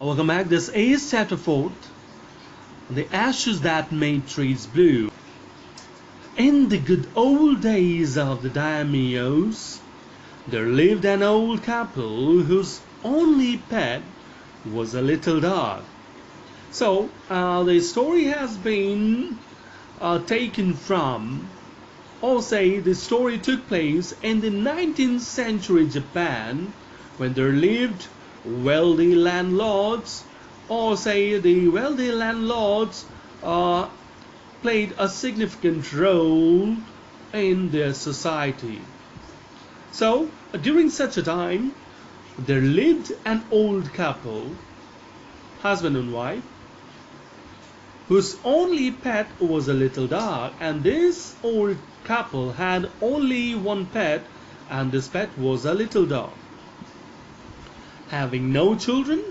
Welcome back. This is chapter 4, The Ashes That Made Trees Blue. In the good old days of the daimyos, there lived an old couple whose only pet was a little dog. So, the story has been taken from, or say, the story took place in the 19th century Japan when there lived wealthy landlords, or say the wealthy landlords played a significant role in their society. So, during such a time, there lived an old couple, husband and wife, whose only pet was a little dog, and this old couple had only one pet, and this pet was a little dog. Having no children,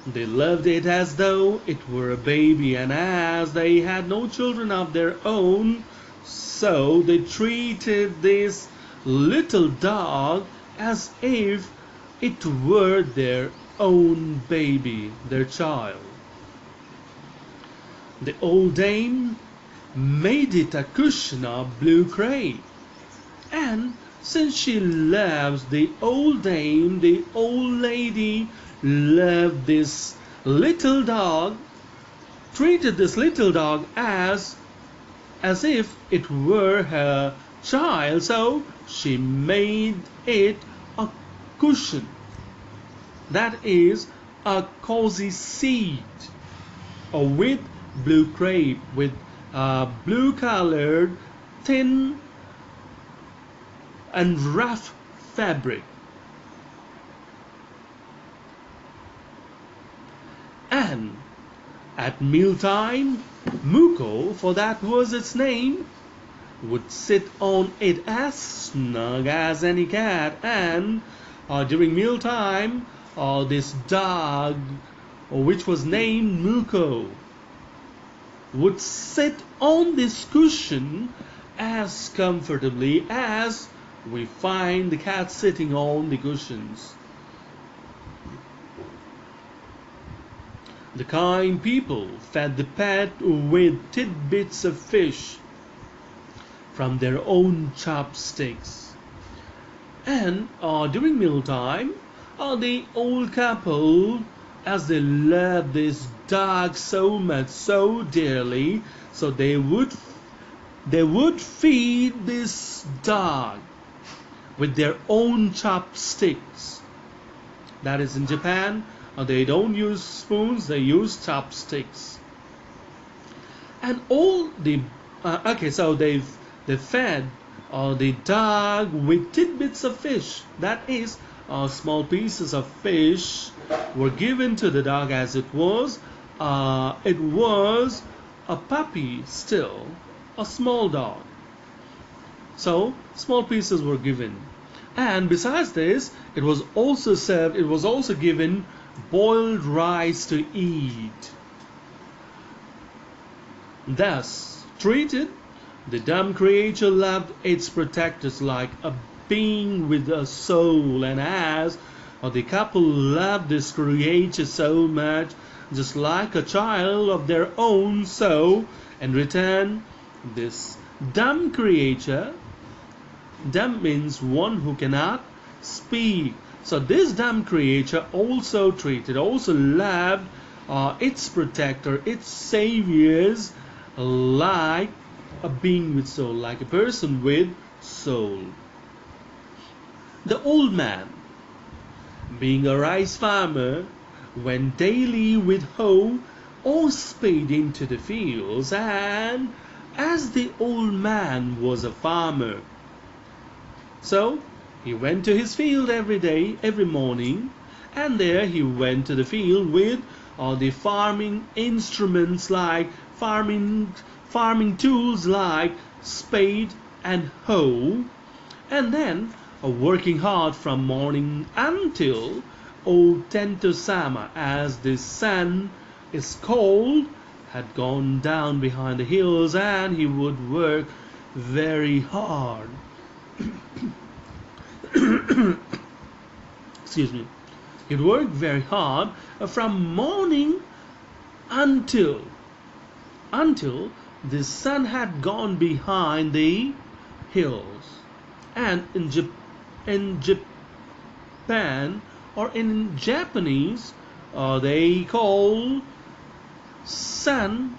they loved it as though it were a baby, and as they had no children of their own, so they treated this little dog as if it were their own baby, their child. The old dame made it a cushion of blue crepe, and since she loves the old dame, the old lady loved this little dog, treated this little dog as if it were her child, so she made it a cushion, that is, a cozy seat, with blue crepe, with blue colored thin and rough fabric. And at mealtime, Muko, for that was its name, would sit on it as snug as any cat, and during mealtime, this dog, which was named Muko, would sit on this cushion as comfortably as we find the cat sitting on the cushions. The kind people fed the pet with tidbits of fish from their own chopsticks. And during mealtime, the old couple, as they loved this dog so much, so dearly, so they would feed this dog with their own chopsticks. That is, in Japan, they don't use spoons, they use chopsticks. And all the so they fed the dog with tidbits of fish. That is, small pieces of fish were given to the dog, as it was a puppy still, a small dog. So small pieces were given, and besides this, it was also given boiled rice to eat. Thus treated, the dumb creature loved its protectors like a being with a soul, and as the couple loved this creature so much, just like a child of their own, so in return, this dumb creature, dumb means one who cannot speak, so this dumb creature also loved its protector, its saviors, like a being with soul, like a person with soul. The old man, being a rice farmer, went daily with hoe or spade into the fields, and as the old man was a farmer, so he went to his field every day, every morning, and there he went to the field with the farming instruments, like farming tools like spade and hoe, and then working hard from morning until old Tento-sama, as the sun is cold, had gone down behind the hills, and he would work very hard. Excuse me. He worked very hard from morning until the sun had gone behind the hills. And in Japan, or in Japanese, they call sun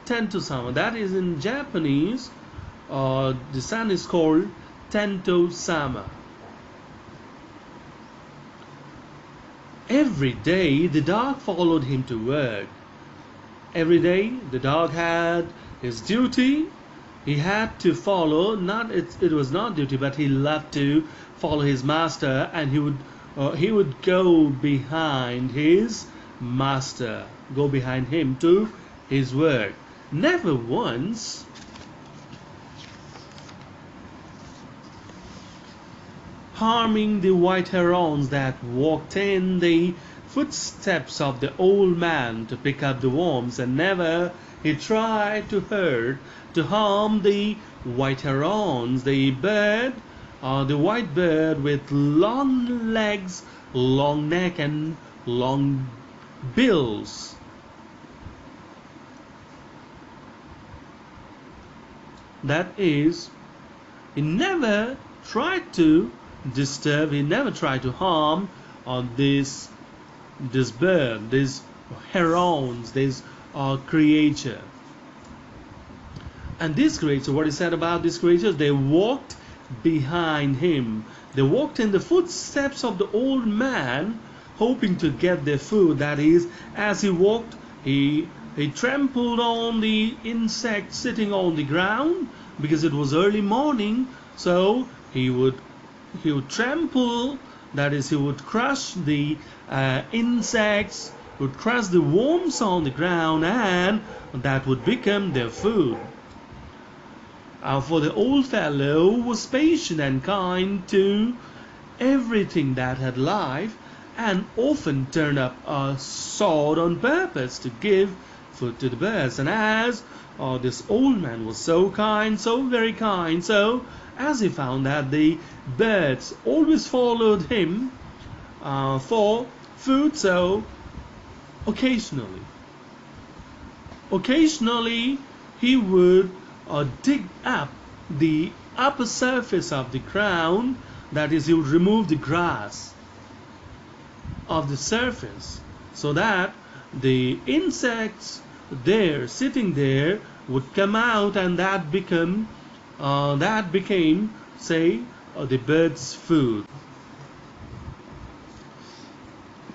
Tento-sama. That is, in Japanese, the sun is called Tento-sama. Every day the dog followed him to work. Every day the dog had his duty. He had to follow, it was not duty, but he loved to follow his master, and he would go behind his master, go behind him to his work. Never once harming the white herons that walked in the footsteps of the old man to pick up the worms, and never he tried to harm the white herons, the white bird with long legs, long neck, and long bills. That is, he never tried to disturb, he never tried to harm this bird, these herons, this creature. And this creature, what he said about this creature, they walked behind him. They walked in the footsteps of the old man, hoping to get their food. That is, as he walked, he trampled on the insects sitting on the ground, because it was early morning. So he would trample, that is, he would crush the insects, would crush the worms on the ground, and that would become their food. For the old fellow was patient and kind to everything that had life, and often turned up a sword on purpose to give food to the birds. And as this old man was so kind, so very kind, so as he found that the birds always followed him for food, so occasionally he would dig up the upper surface of the ground. That is, he would remove the grass of the surface, so that the insects there sitting there would come out, and that became, say, the bird's food.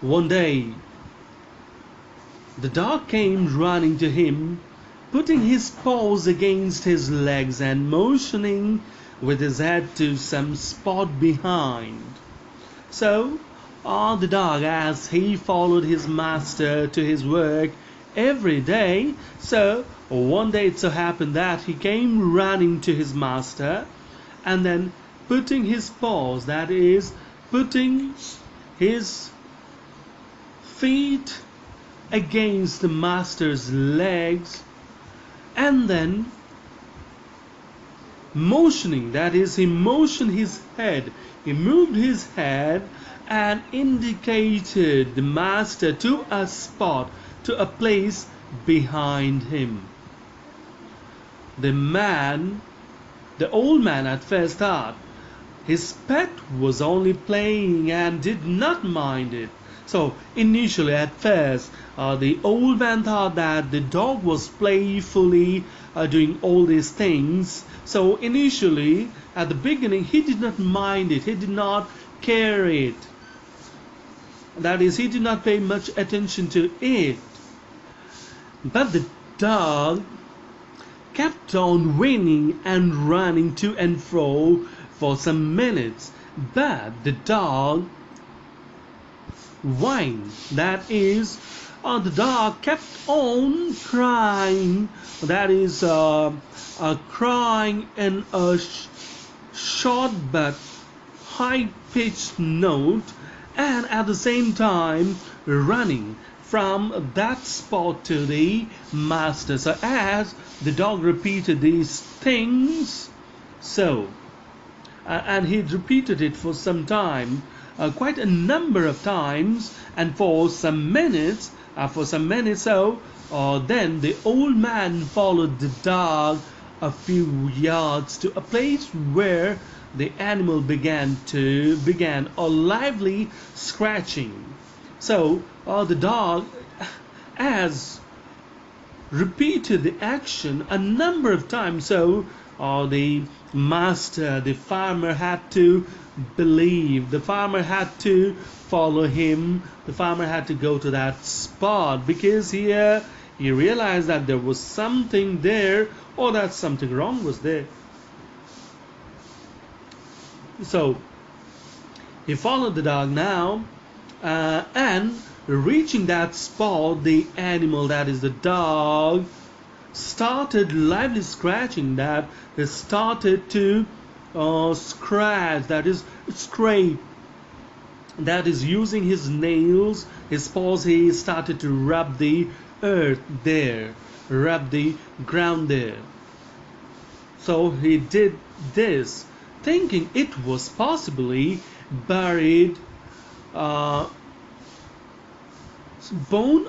One day the dog came running to him, putting his paws against his legs and motioning with his head to some spot behind. So the dog, as he followed his master to his work every day, so one day it so happened that he came running to his master, and then putting his paws, that is, putting his feet against the master's legs, and then motioning, that is, he motioned his head, he moved his head and indicated the master to a spot, to a place behind him. The old man at first thought his pet was only playing and did not mind it. So initially, at first, the old man thought that the dog was playfully doing all these things. So initially, at the beginning, he did not mind it, he did not care it. That is, he did not pay much attention to it. But the dog kept on whining and running to and fro for some minutes. But the dog whined, that is, the dog kept on crying, that is, crying in a short but high-pitched note, and at the same time running from that spot to the master. So as the dog repeated these things, and he repeated it for some time, quite a number of times, and for some minutes, then the old man followed the dog a few yards to a place where the animal began a lively scratching. So the dog has repeated the action a number of times. So the master, the farmer, had to believe. The farmer had to follow him. The farmer had to go to that spot because here he realized that there was something there, or that something wrong was there. So he followed the dog now, and reaching that spot, the animal, that is the dog, started lively scratching. That it started to scratch, that is scrape, that is using his nails, his paws. He started to rub the earth there, rub the ground there. So he did this, thinking it was possibly buried bone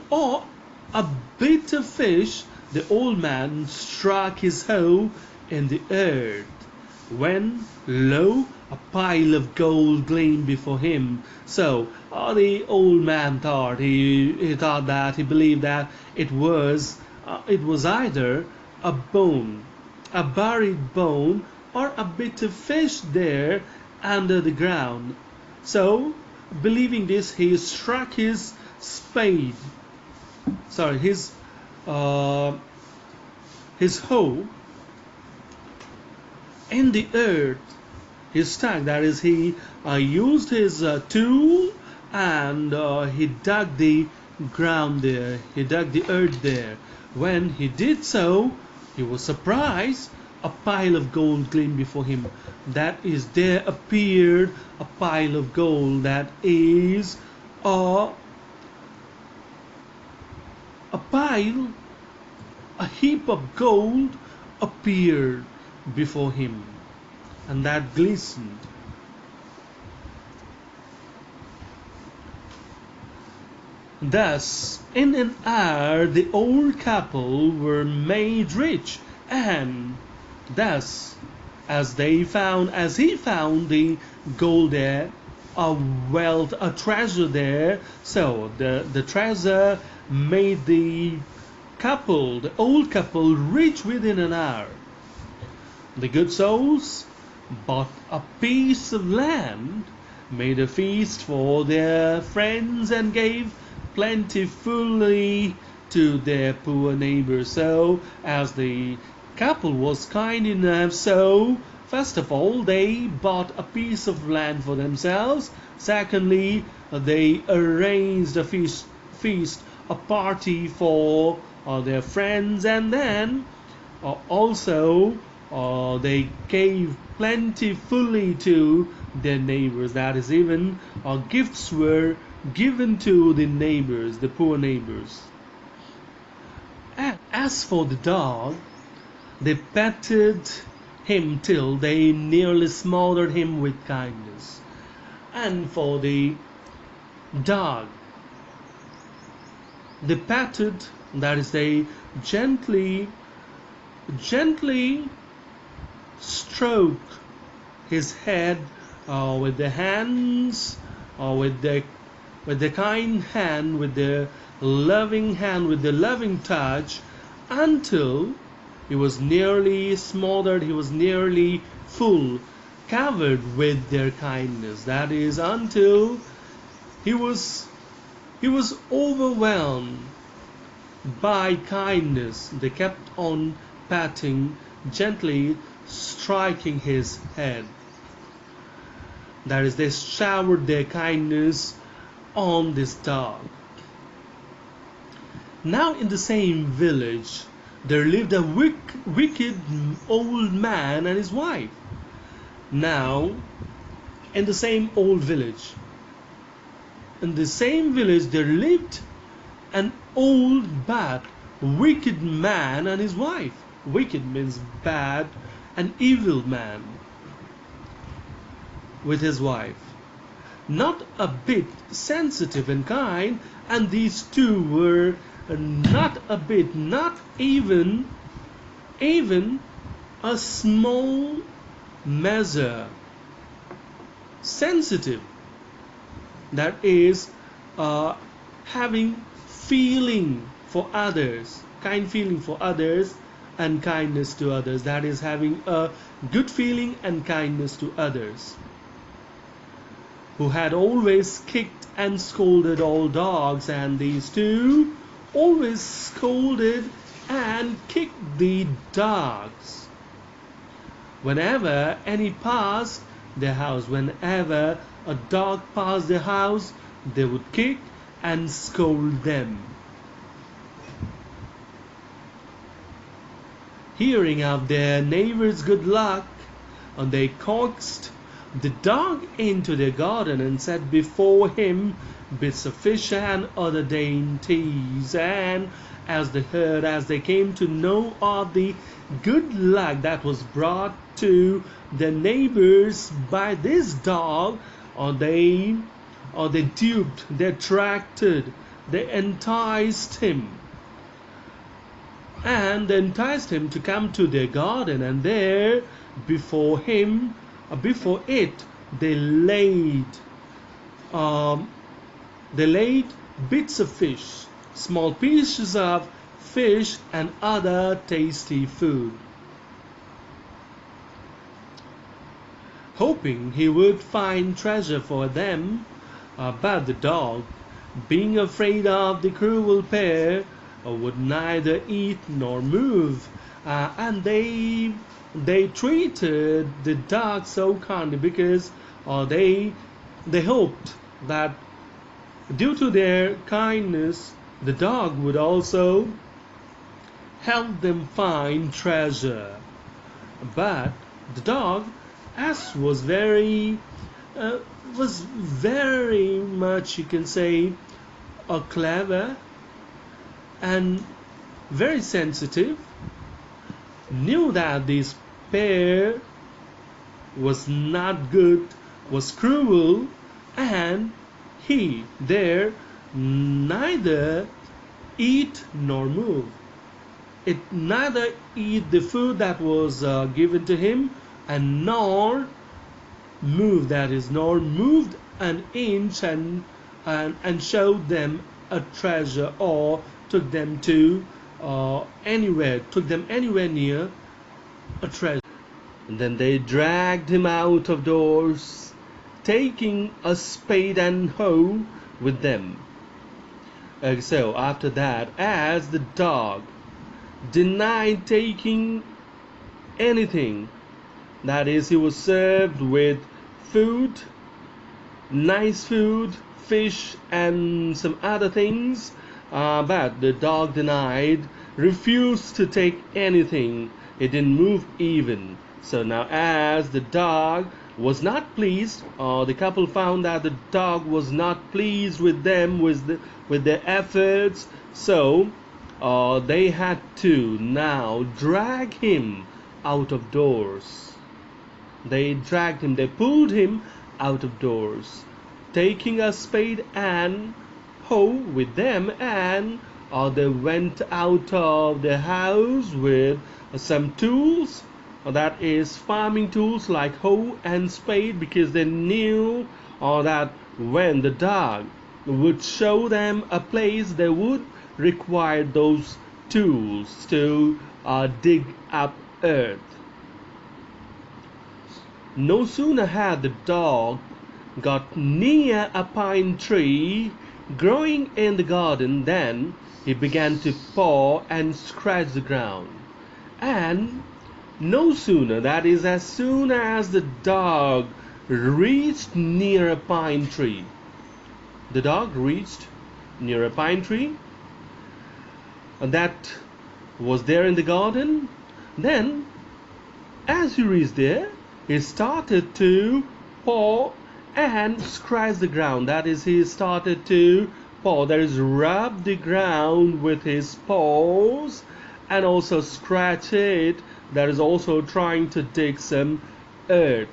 or a bit of fish. The old man struck his hoe in the earth, when lo, a pile of gold gleamed before him. So the old man thought, he believed that it was either a bone, a buried bone, or a bit of fish there under the ground. So believing this, he struck his spade, his hoe in the earth. He stuck, that is, he used his tool, and he dug the ground there, he dug the earth there. When he did so, he was surprised. A pile of gold gleamed before him. That is, there appeared a pile of gold, that is a pile, a heap of gold appeared before him, and that glistened. Thus, in an hour, the old couple were made rich, and thus, as he found the gold there, a wealth, a treasure there, so the treasure made the old couple, rich within an hour. The good souls bought a piece of land, made a feast for their friends, and gave plentifully to their poor neighbors. So, as the couple was kind enough, so first of all they bought a piece of land for themselves. Secondly, they arranged a feast, a party for their friends, and then also they gave plentifully to their neighbors. That is, even gifts were given to the neighbors, the poor neighbors. And as for the dog, they petted him till they nearly smothered him with kindness. And for the dog, they patted, that is, they gently stroked his head with their hands, with the kind hand, with the loving hand, with the loving touch, until he was nearly smothered, he was nearly full, covered with their kindness. That is, until he was overwhelmed by kindness. They kept on patting, gently striking his head. That is, they showered their kindness on this dog. Now in the same village there lived a wicked old man and his wife. Now in the same village there lived an old, bad, wicked man and his wife. Wicked means bad, an evil man with his wife. not a bit sensitive and kind, and these two were not a bit, not even a small measure sensitive. That is having feeling for others, kind feeling for others and kindness to others. That is having a good feeling and kindness to others. Who had always kicked and scolded all dogs, and these two always scolded and kicked the dogs. Whenever any passed their house, whenever a dog passed their house, they would kick and scold them. Hearing of their neighbor's good luck, they coaxed the dog into their garden and set before him bits of fish and other dainties. And as they came to know of the good luck that was brought to the neighbors by this dog, they duped, they attracted, they enticed him. And they enticed him to come to their garden, and there before it they laid bits of fish, small pieces of fish and other tasty food, hoping he would find treasure for them. But the dog, being afraid of the cruel pair, would neither eat nor move. And they treated the dog so kindly because they hoped that due to their kindness the dog would also help them find treasure. But the dog, as was very much, you can say, clever and very sensitive, knew that this pair was not good, was cruel, and he there neither eat nor move. It neither eat the food that was given to him, and nor move, that is, nor moved an inch and showed them a treasure, or took them anywhere near a treasure. And then they dragged him out of doors, taking a spade and hoe with them. So after that, as the dog denied taking anything, that is, he was served with food, nice food, fish and some other things, but the dog denied, refused to take anything. It didn't move even. So now, as the dog was not pleased, the couple found that the dog was not pleased with them, with their efforts. So they had to now drag him out of doors. They dragged him, they pulled him out of doors, taking a spade and hoe with them, and they went out of the house with some tools, that is, farming tools like hoe and spade, because they knew that when the dog would show them a place, they would require those tools to dig up earth. No sooner had the dog got near a pine tree growing in the garden than he began to paw and scratch the ground. And no sooner, that is, as soon as the dog reached near a pine tree, that was there in the garden, then as he reached there, he started to paw and scratch the ground. That is, he started to paw, that is, rub the ground with his paws, and also scratch it, that is, also trying to dig some earth.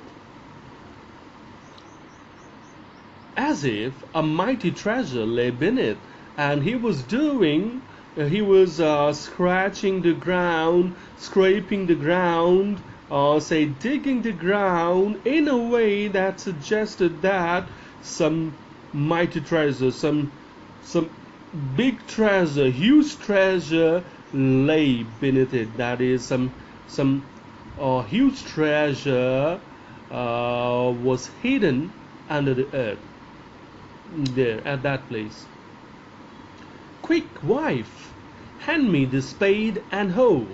as if a mighty treasure lay beneath, and he was scratching the ground, scraping the ground, or say digging the ground in a way that suggested that some mighty treasure, some big treasure, huge treasure lay beneath it. That is, some huge treasure was hidden under the earth there at that place. "Quick, wife, hand me the spade and hoe,"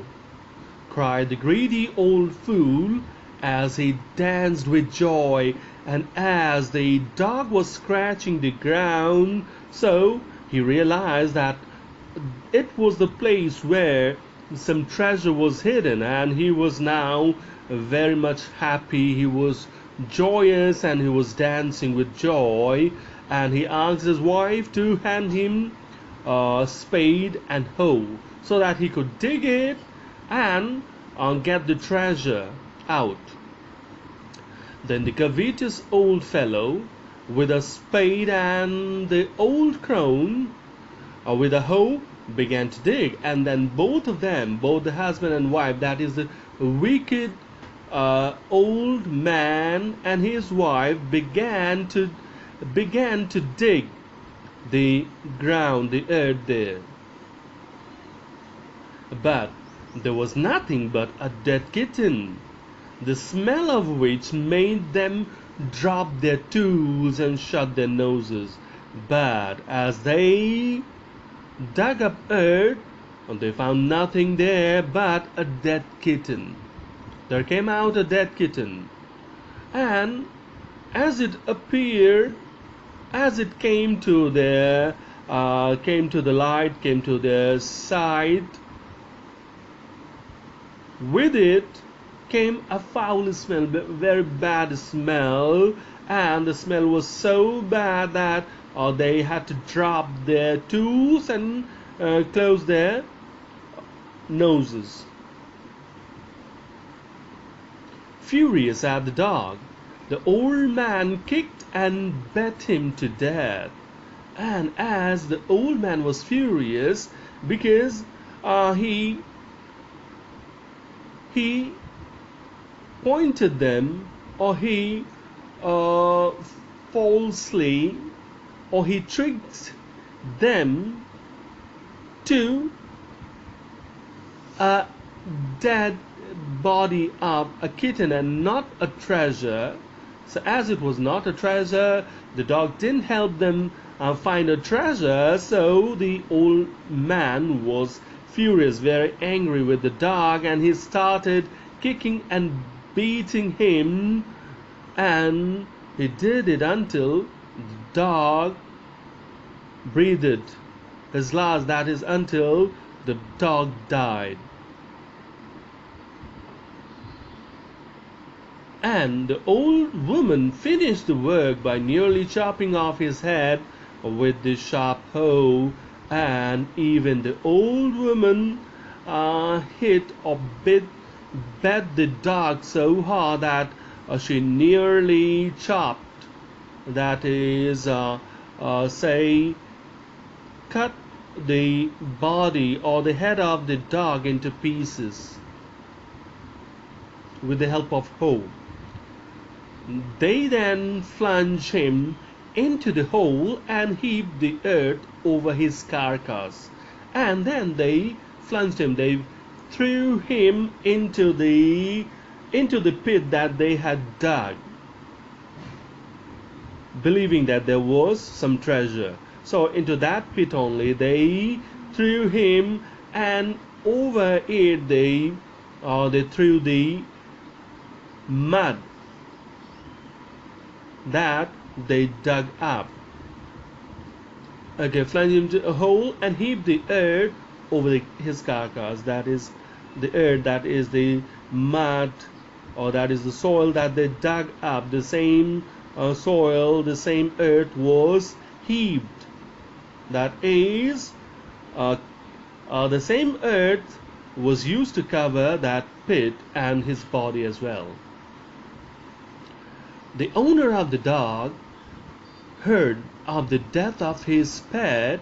cried the greedy old fool as he danced with joy, and as the dog was scratching the ground, so he realized that it was the place where some treasure was hidden, and he was now very much happy. He was joyous and he was dancing with joy, and he asked his wife to hand him a spade and hoe so that he could dig it and get the treasure out. Then the covetous old fellow, with a spade, and the old crone, with a hoe, began to dig, and then both of them, both the husband and wife, that is the wicked old man and his wife, began to dig the ground, the earth there. But there was nothing but a dead kitten, the smell of which made them drop their tools and shut their noses. But as they dug up earth, they found nothing there but a dead kitten. There came out a dead kitten, and as it appeared, as it came to the light, came to their sight, with it came a foul smell, very bad smell, and the smell was so bad that they had to drop their tools and close their noses. Furious at the dog, the old man kicked and beat him to death. And as the old man was furious because he pointed them, or he falsely, or he tricked them to a dead body of a kitten and not a treasure. So as it was not a treasure, the dog didn't help them find a treasure. So the old man was furious, very angry with the dog, and he started kicking and beating him, and he did it until the dog breathed his last, that is, until the dog died. And the old woman finished the work by nearly chopping off his head with the sharp hoe, and even the old woman hit or beat the dog so hard that she nearly chopped, that is, cut the body or the head of the dog into pieces with the help of hoe. They then plunged him into the hole and heaped the earth over his carcass. And then they plunged him, they threw him into the pit that they had dug, believing that there was some treasure. So into that pit only they threw him, and over it they threw the mud that they dug up. Okay, plunged him into a hole and heaped the earth over his carcass. That is the earth, that is the mud, or that is the soil that they dug up. The same soil, the same earth was heaped. That is, the same earth was used to cover that pit and his body as well. The owner of the dog heard of the death of his pet,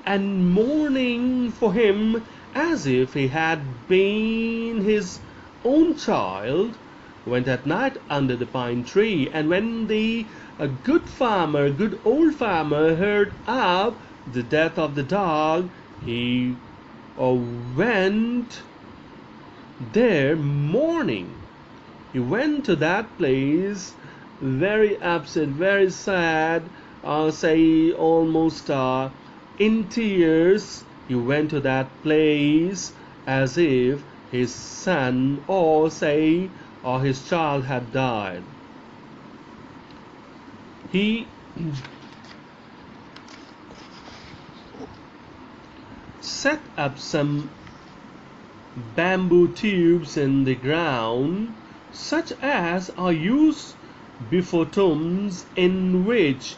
and mourning for him as if he had been his own child, went at night under the pine tree. And when the good old farmer, heard of the death of the dog, he went there mourning. He went to that place very upset, very sad, say almost in tears. He went to that place as if his son or his child had died. He set up some bamboo tubes in the ground, such as are used before tombs, in which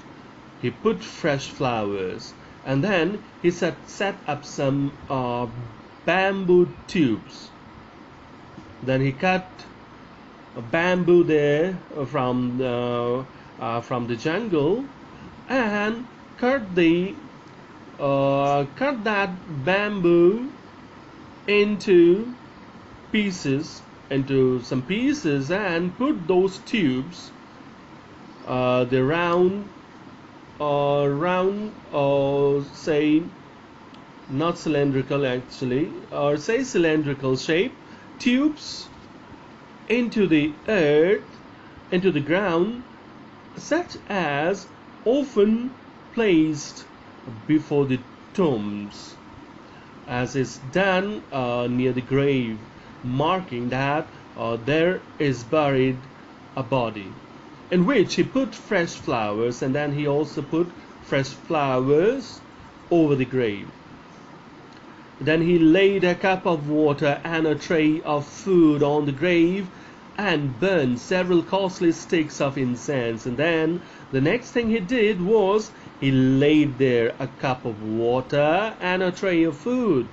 he put fresh flowers. And then he set up some bamboo tubes. Then he cut a bamboo there from the jungle, and cut that bamboo into some pieces, and put those tubes, the round, or say not cylindrical actually, or say cylindrical shape tubes, into the earth, into the ground, such as often placed before the tombs, as is done near the grave, marking that there is buried a body, in which he put fresh flowers. And then he also put fresh flowers over the grave. Then he laid a cup of water and a tray of food on the grave, and burned several costly sticks of incense. And then the next thing he did was he laid there a cup of water and a tray of food.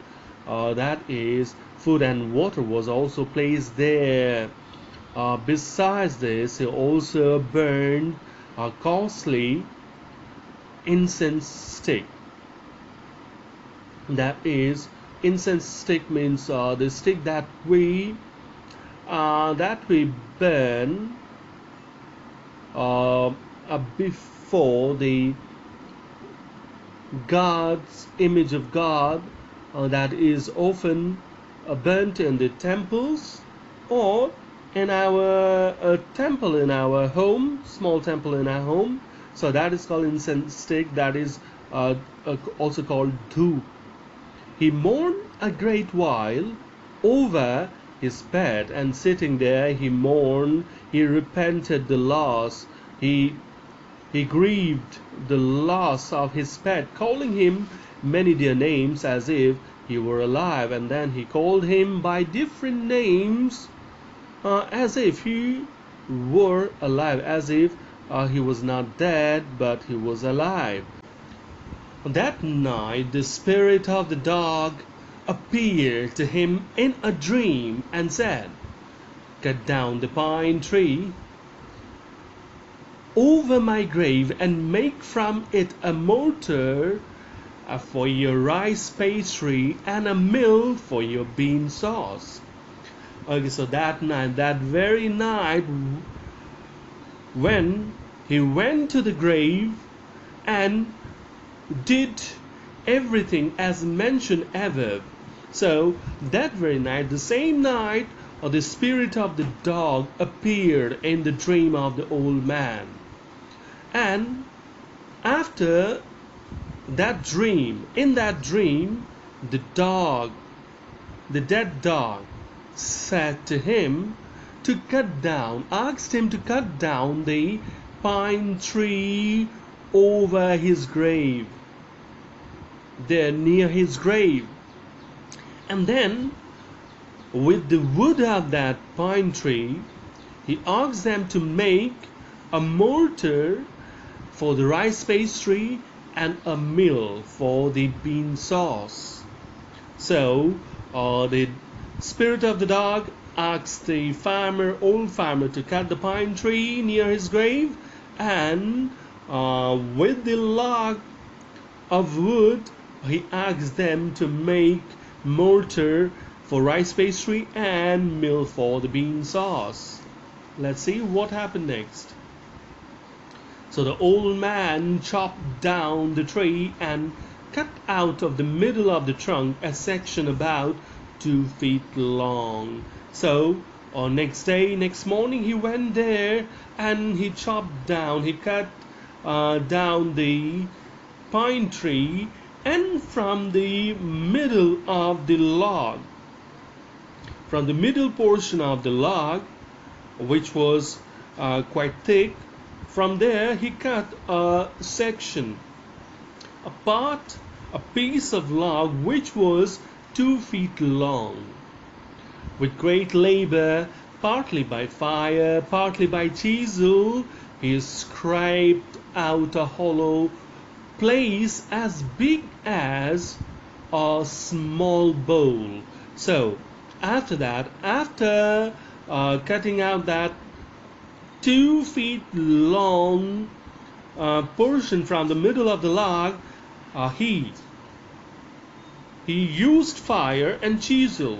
That is, food and water was also placed there. Besides this, he also burned a costly incense stick. That is, incense stick means the stick that we burn before the God's image of God, that is often burnt in the temples, or in our temple in our home, small temple in our home. So that is called incense stick. That is also called dhoop. He mourned a great while over his pet, and sitting there he mourned, he repented the loss, he grieved the loss of his pet, calling him many dear names as if he were alive. And then he called him by different names as if he were alive, as if he was not dead but he was alive. That night the spirit of the dog appeared to him in a dream and said, "Cut down the pine tree over my grave and make from it a mortar for your rice pastry and a mill for your bean sauce." Okay, so that night, that very night, when he went to the grave and did everything as mentioned above, so that very night, the same night, the spirit of the dog appeared in the dream of the old man. And after that dream, in that dream, the dead dog, said to him to asked him to cut down the pine tree over his grave, there near his grave. And then, with the wood of that pine tree, he asked them to make a mortar for the rice pastry and a mill for the bean sauce. So the spirit of the dog asked the old farmer, to cut the pine tree near his grave, and with the log of wood, he asked them to make mortar for rice pastry and mill for the bean sauce. Let's see what happened next. So the old man chopped down the tree and cut out of the middle of the trunk a section about 2 feet long. So next morning he went there and he cut down the pine tree, and from the middle portion of the log, which was quite thick, from there he cut a section, a piece of log which was 2 feet long. With great labor, partly by fire, partly by chisel, he scraped out a hollow place as big as a small bowl. So after cutting out that 2 feet long portion from the middle of the log, he used fire and chisel.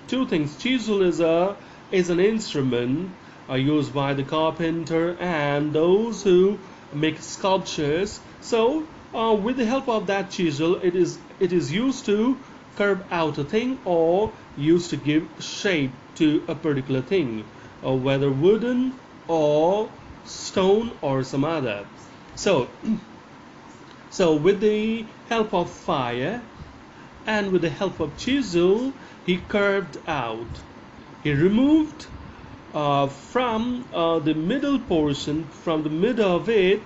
Two things. Chisel is an instrument used by the carpenter and those who make sculptures. So with the help of that chisel, it is used to carve out a thing or used to give shape to a particular thing, whether wooden or stone or some other. So with the help of fire and with the help of chisel, he carved out. He removed from the middle portion, from the middle of it,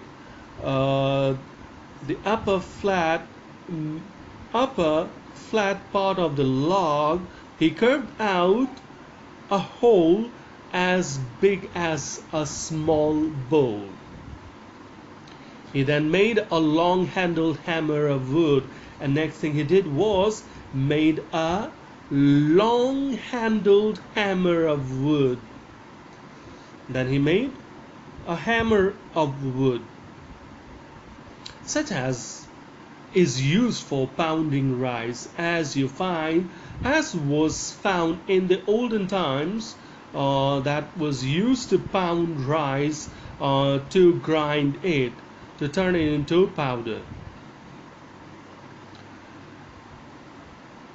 the upper flat part of the log. He carved out a hole as big as a small bowl. He then made a long-handled hammer of wood, and next thing he did was made a long-handled hammer of wood. Then he made a hammer of wood, such as is used for pounding rice, as was found in the olden times, that was used to pound rice, to grind it, to turn it into powder.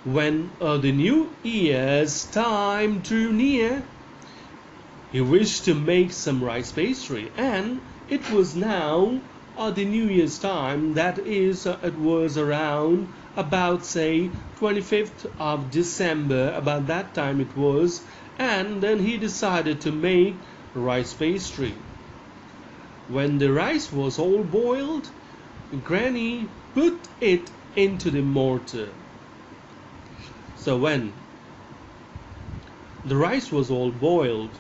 When the New Year's time drew near, he wished to make some rice pastry, and it was now the New Year's time. That is, it was around about, say, 25th of December, about that time it was, and then he decided to make rice pastry. When the rice was all boiled, Granny put it into the mortar. So when the rice was all boiled,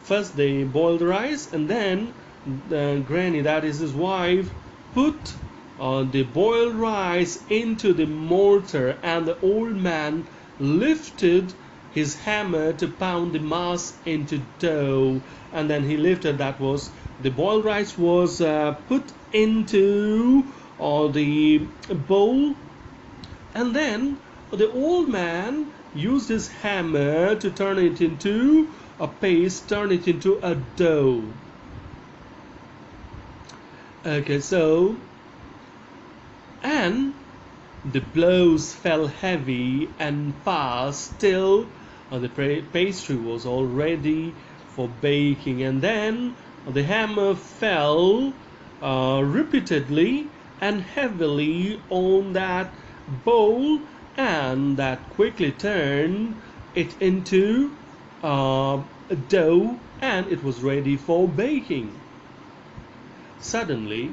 first they boiled the rice, and then Granny, that is his wife, put the boiled rice into the mortar, and the old man lifted his hammer to pound the mass into dough, and then he lifted, that was, the boiled rice was put into the bowl, and then the old man used his hammer to turn it into a paste, turn it into a dough. Okay, so, and the blows fell heavy and fast till the pastry was all ready for baking, and then the hammer fell repeatedly and heavily on that bowl, and that quickly turned it into a dough, and it was ready for baking. Suddenly,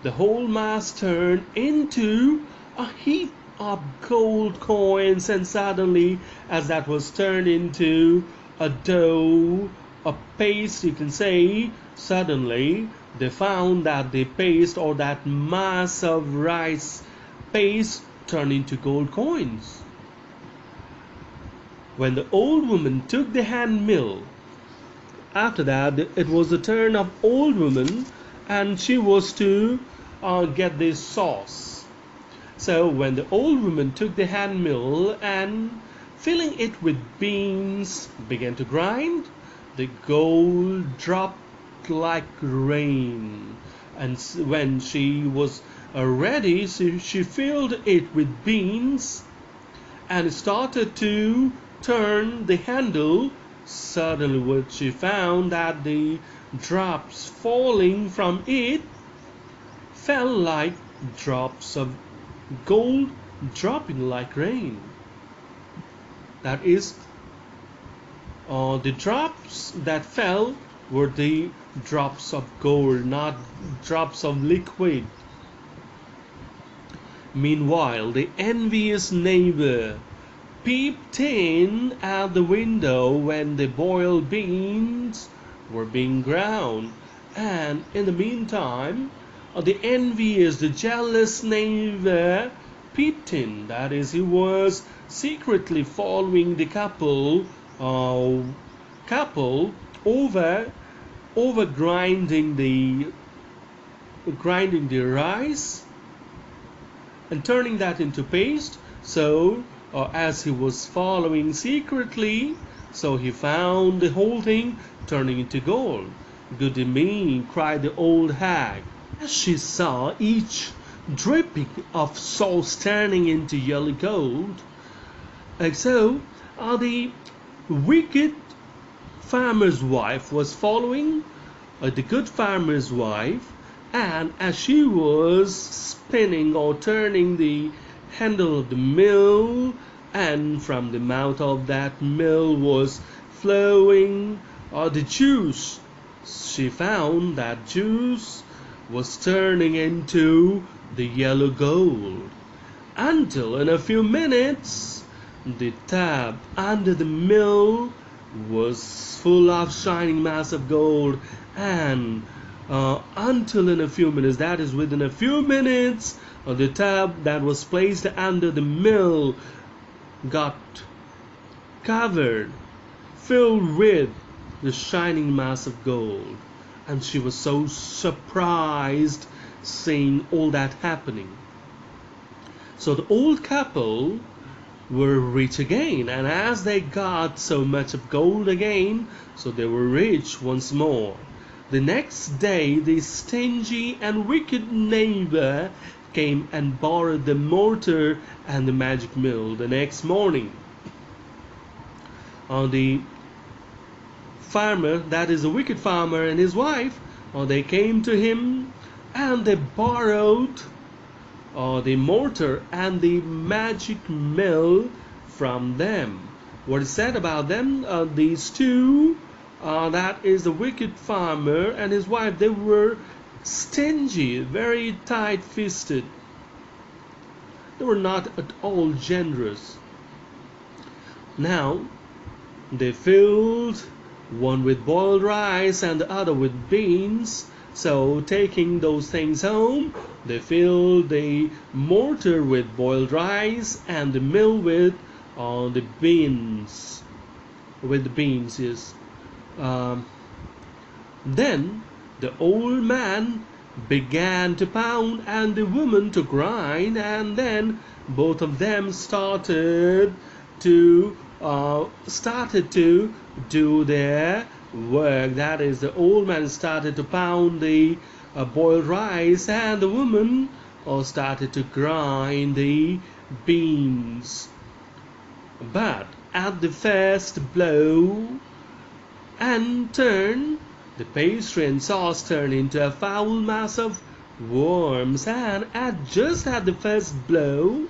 the whole mass turned into a heap of gold coins, and suddenly, as that was turned into a dough, a paste, you can say, suddenly they found that the paste, or that mass of rice paste, turned into gold coins. When the old woman took the hand mill, after that it was the turn of old woman and she was to get this sauce. So when the old woman took the hand mill and filling it with beans began to grind, the gold dropped like rain. And when she was ready, she filled it with beans and started to turn the handle. Suddenly, what she found that the drops falling from it fell like drops of gold dropping like rain. That is, the drops that fell were the drops of gold, not drops of liquid. Meanwhile, the envious neighbor peeped in at the window when the boiled beans were being ground, and in the meantime, the jealous neighbor peeped in. That is, he was secretly following the couple over grinding the rice and turning that into paste. So as he was following secretly, so he found the whole thing turning into gold. "Goody me!" cried the old hag, as she saw each dripping of sauce turning into yellow gold. So the wicked farmer's wife was following the good farmer's wife, and as she was spinning or turning the handle of the mill, and from the mouth of that mill was flowing the juice, she found that juice was turning into the yellow gold, until in a few minutes the tub under the mill was full of shining mass of gold, and until in a few minutes, that is within a few minutes, the tub that was placed under the mill got covered, filled with the shining mass of gold. And she was so surprised seeing all that happening. So the old couple were rich again, and as they got so much of gold again, so they were rich once more. The next day, the stingy and wicked neighbor came and borrowed the mortar and the magic mill. The next morning, the farmer, that is the wicked farmer, and his wife, they came to him and they borrowed the mortar and the magic mill from them. What is said about them? These two, that is the wicked farmer and his wife, they were stingy, very tight-fisted. They were not at all generous. Now, they filled one with boiled rice and the other with beans. So taking those things home, they filled the mortar with boiled rice and the mill with the beans. With the beans, yes. Then the old man began to pound and the woman to grind, and then both of them started to do their work. That is, the old man started to pound the boiled rice, and the woman started to grind the beans. But at the first blow and turn, the pastry and sauce turned into a foul mass of worms, and just at the first blow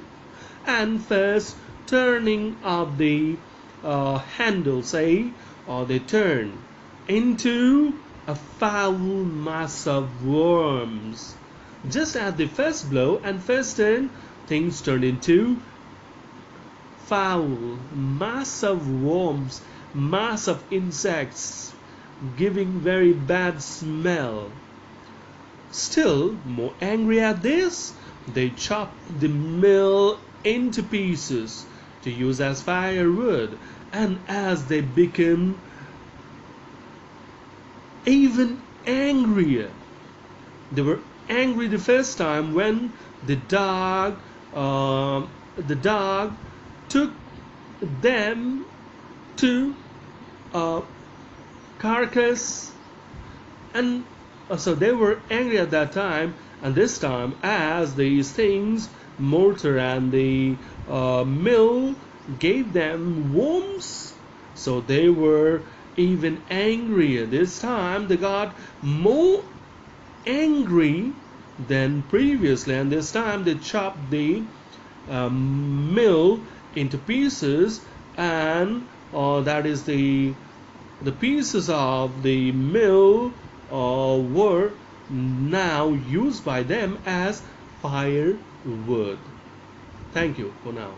and first turning of the handle, say, they turn into a foul mass of worms. Just at the first blow and first turn, things turned into foul mass of worms, mass of insects, giving very bad smell. Still more angry at this, they chopped the mill into pieces to use as firewood, and as they became even angrier, They were angry the first time when the dog uh, the dog took them to a carcass, and so they were angry at that time. And this time, as these things, mortar and the mill, gave them worms, so they were even angrier. This time they got more angry than previously, and this time they chopped the mill into pieces, and that is the pieces of the mill were now used by them as firewood. Thank you for now.